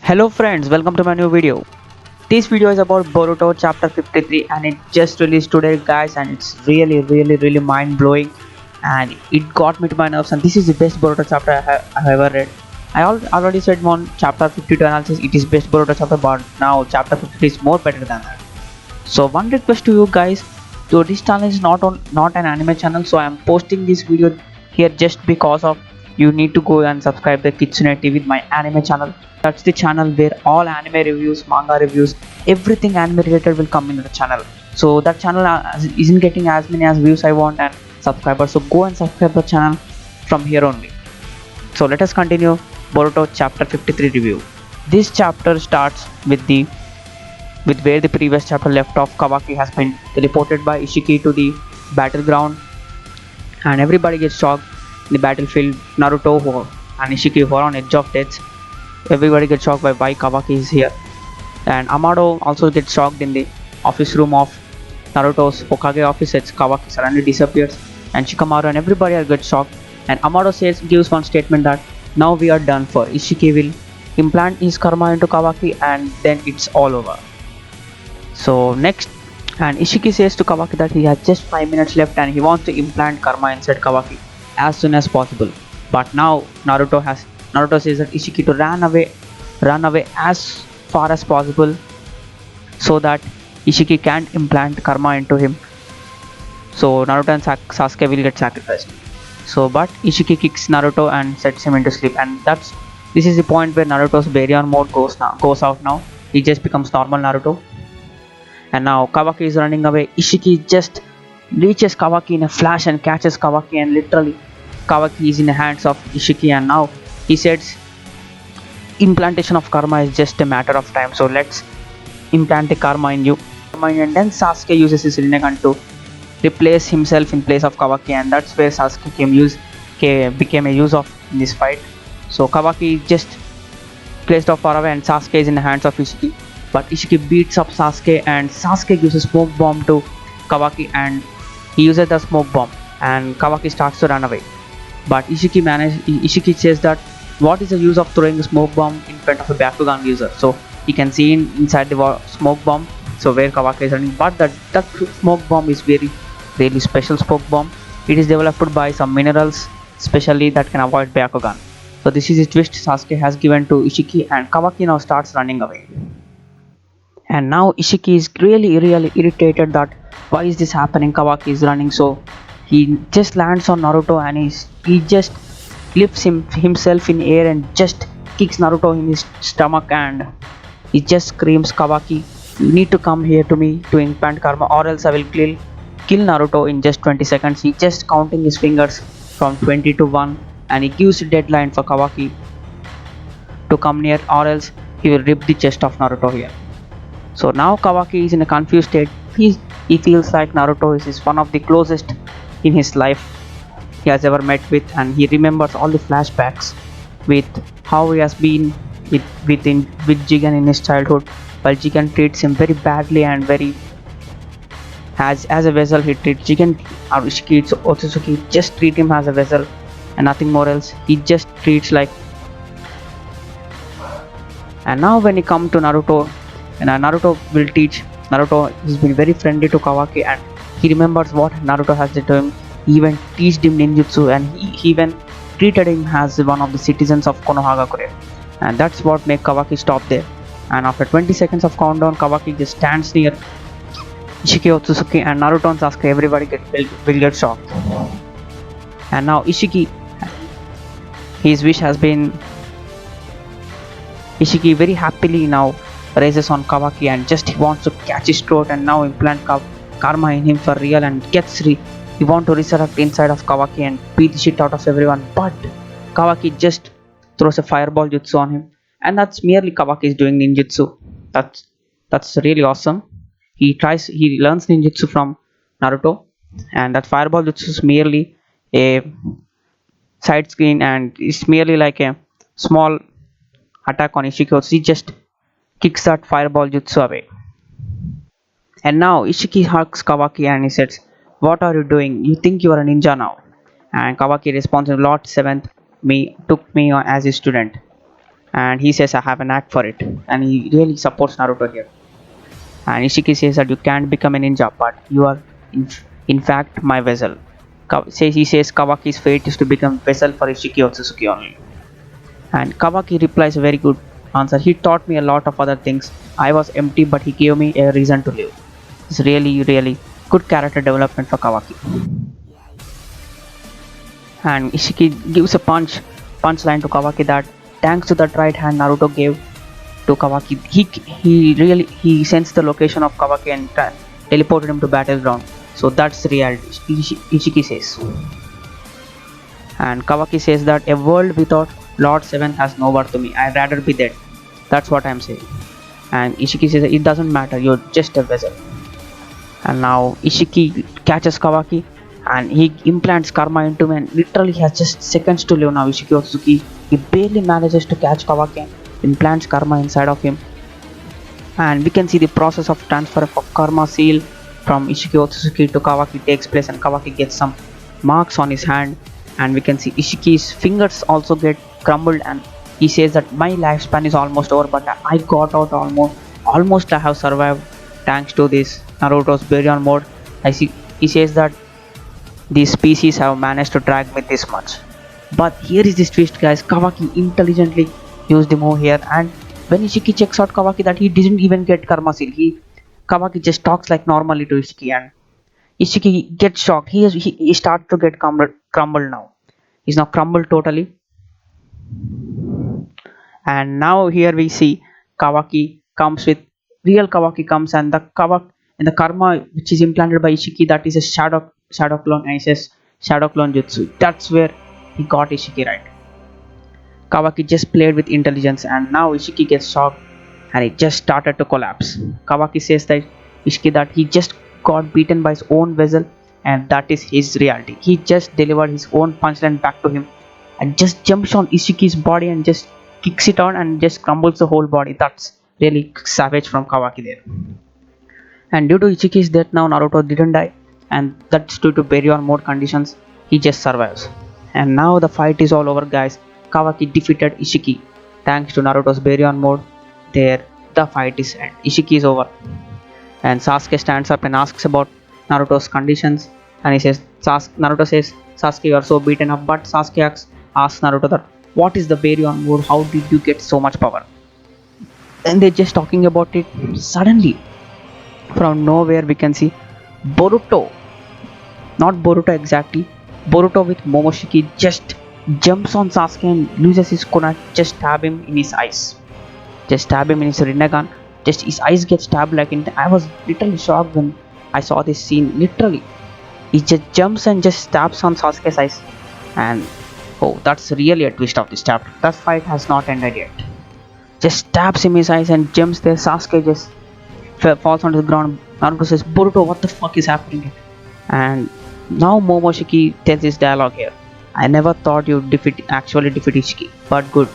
Hello friends, welcome to my new video. This video is about Boruto chapter 53 and it just released today guys, and it's really mind blowing and it got me to my nerves, and this is the best Boruto chapter I have ever read. Already said on chapter 52 analysis it is best Boruto chapter, but now chapter 53 is more better than that. So one request to you guys, so this channel is not an anime channel, so I am posting this video here just because of you need to go and subscribe the Kitsune TV with my anime channel. That's the channel where all anime reviews, manga reviews, everything anime related will come in the channel. So that channel isn't getting as many as views I want and subscribers, so go and subscribe the channel from here only. So let us continue Boruto chapter 53 review. This chapter starts with where the previous chapter left off. Kawaki has been teleported by Ishiki to the battleground and everybody gets shocked in the battlefield. Naruto and Ishiki who are on edge of death. Everybody gets shocked by why Kawaki is here. And Amado also gets shocked in the office room of Naruto's Hokage office as Kawaki suddenly disappears, and Shikamaru and everybody gets shocked, and Amado gives one statement that now we are done for. Ishiki will implant his karma into Kawaki and then it's all over. So next, and Ishiki says to Kawaki that he has just 5 minutes left and he wants to implant karma inside Kawaki as soon as possible. But now Naruto says that Ishiki to run away as far as possible so that Ishiki can't implant karma into him. So Naruto and Sasuke will get sacrificed. So but Ishiki kicks Naruto and sets him into sleep, and this is the point where Naruto's Baryon mode goes out now. He just becomes normal Naruto. And now Kawaki is running away. Ishiki just reaches Kawaki in a flash and catches Kawaki, and literally Kawaki is in the hands of Ishiki, and now he says implantation of karma is just a matter of time, so let's implant the karma in you. And then Sasuke uses his Rinnegan to replace himself in place of Kawaki, and that's where Sasuke became a use of in this fight. So Kawaki is just placed off far away and Sasuke is in the hands of Ishiki. But Ishiki beats up Sasuke and Sasuke gives a smoke bomb to Kawaki, and he uses the smoke bomb and Kawaki starts to run away. But Ishiki says that what is the use of throwing a smoke bomb in front of a Bakugan user? So he can see inside the smoke bomb, so where Kawaki is running. But that smoke bomb is really special smoke bomb. It is developed by some minerals specially that can avoid Bakugan. So this is a twist Sasuke has given to Ishiki, and Kawaki now starts running away. And now Ishiki is really irritated that why is this happening. Kawaki is running, so he just lands on Naruto and he just lifts himself in air and just kicks Naruto in his stomach, and he just screams, Kawaki, you need to come here to me to implant karma or else I will kill Naruto in just 20 seconds. He just counting his fingers from 20 to 1 and he gives a deadline for Kawaki to come near or else he will rip the chest of Naruto here. So now Kawaki is in a confused state. He feels like Naruto is one of the closest in his life he has ever met with, and he remembers all the flashbacks with how he has been with Jigen in his childhood, while Jigen treats him very badly and very as a vessel. He treats Jigen or Ishiki Otsutsuki just treat him as a vessel and nothing more else. He just treats like. And now when he come to Naruto, and Naruto will teach Naruto. He's been very friendly to Kawaki and he remembers what Naruto has done to him. He even teached him ninjutsu and he even treated him as one of the citizens of Konohagakure, and that's what made Kawaki stop there. And after 20 seconds of countdown, Kawaki just stands near Ishiki Otsutsuki and Naruto and Sasuke. Everybody will get shocked. And now Ishiki, his wish has been. Ishiki very happily now races on Kawaki and just he wants to catch his throat and now implant karma in him for real and he wants to resurrect inside of Kawaki and beat the shit out of everyone. But Kawaki just throws a fireball jutsu on him, and that's merely Kawaki is doing ninjutsu. That's really awesome. He learns ninjutsu from Naruto, and that fireball jutsu is merely a side screen and it's merely like a small attack on Ishiki. He just kicks that fireball jutsu away. And now Ishiki hugs Kawaki and he says, what are you doing? You think you are a ninja now? And Kawaki responds, Lord 7th took me as a student. and he says I have a knack for it, and he really supports Naruto here. And Ishiki says that you can't become a ninja, but you are in fact my vessel. He says Kawaki's fate is to become vessel for Ishiki Otsutsuki only. And Kawaki replies a very good answer. He taught me a lot of other things. I was empty, but he gave me a reason to live. It's really good character development for Kawaki. And Ishiki gives a punchline to Kawaki that thanks to that right hand Naruto gave to Kawaki, he sensed the location of Kawaki and teleported him to battleground. So that's reality, Ishiki says. And Kawaki says that a world without Lord 7 has no worth to me. I'd rather be dead. That's what I'm saying. And Ishiki says it doesn't matter, you're just a vessel. And now Ishiki catches Kawaki and he implants karma into him, and literally he has just seconds to live now. Ishiki Otsutsuki, he barely manages to catch Kawaki and implants karma inside of him. And we can see the process of transfer of karma seal from Ishiki Otsutsuki to Kawaki takes place, and Kawaki gets some marks on his hand, and we can see Ishiki's fingers also get crumbled, and he says that my lifespan is almost over, but I got out almost I have survived thanks to this Naruto's Baryon mode. He says that these species have managed to drag me this much. But here is this twist, guys. Kawaki intelligently used the move here, and when Ishiki checks out Kawaki that he didn't even get karma seal, Kawaki just talks like normally to Ishiki, and Ishiki gets shocked. He starts to get crumbled now. He's now crumbled totally. And now here we see Kawaki comes with real Kawaki comes, and the karma which is implanted by Ishiki, that is a shadow clone, and he says shadow clone jutsu. That's where he got Ishiki right. Kawaki just played with intelligence, and now Ishiki gets shocked and it just started to collapse. Kawaki says that Ishiki that he just got beaten by his own vessel, and that is his reality. He just delivered his own punchline back to him and just jumps on Ishiki's body and just kicks it out and just crumbles the whole body. That's really savage from Kawaki there. And due to Ichiki's death now Naruto didn't die, and that's due to Baryon mode conditions. He just survives. And now the fight is all over, guys. Kawaki defeated Ishiki thanks to Naruto's Baryon mode. There the fight is end. Ishiki is over. And Sasuke stands up and asks about Naruto's conditions, and he says Naruto says, Sasuke, you are so beaten up, but Sasuke asks Naruto that what is the Baryon mode? How did you get so much power? And they're just talking about it. Suddenly from nowhere we can see Boruto, not Boruto exactly, Boruto with Momoshiki just jumps on Sasuke and loses his kunai, just stab him in his eyes, just stab him in his Rinnegan, just his eyes get stabbed like in. I was literally shocked when I saw this scene. Literally he just jumps and just stabs on Sasuke's eyes, and oh, that's really a twist of this chapter. That fight has not ended yet. Just stabs him in his eyes and jumps there. Sasuke just falls onto the ground. Naruto says, Boruto, what the fuck is happening? And now Momoshiki tells his dialogue here. I never thought you'd actually defeat Ishiki, but good.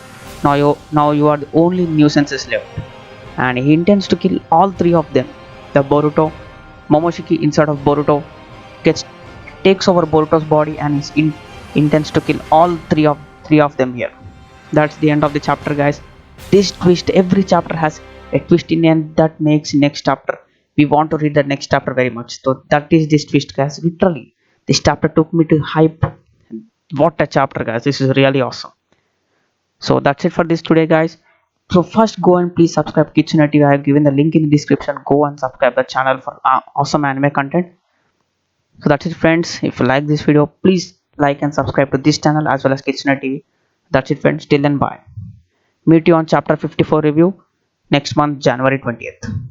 Now you are the only nuisances left. And he intends to kill all three of them. The Momoshiki inside of Boruto takes over Boruto's body and intends to kill all three of them here. That's the end of the chapter, guys. This twist, every chapter has a twist in the end that makes next chapter we want to read the next chapter very much. So that is this twist, guys. Literally this chapter took me to hype. What a chapter, guys. This is really awesome. So that's it for this today, guys. So first go and please subscribe Kitsune TV. I have given the link in the description. Go and subscribe the channel for awesome anime content. So that's it, friends. If you like this video, please like and subscribe to this channel as well as Kitsune TV. That's it, friends. Till then, bye. Meet you on chapter 54 review next month, January 20th.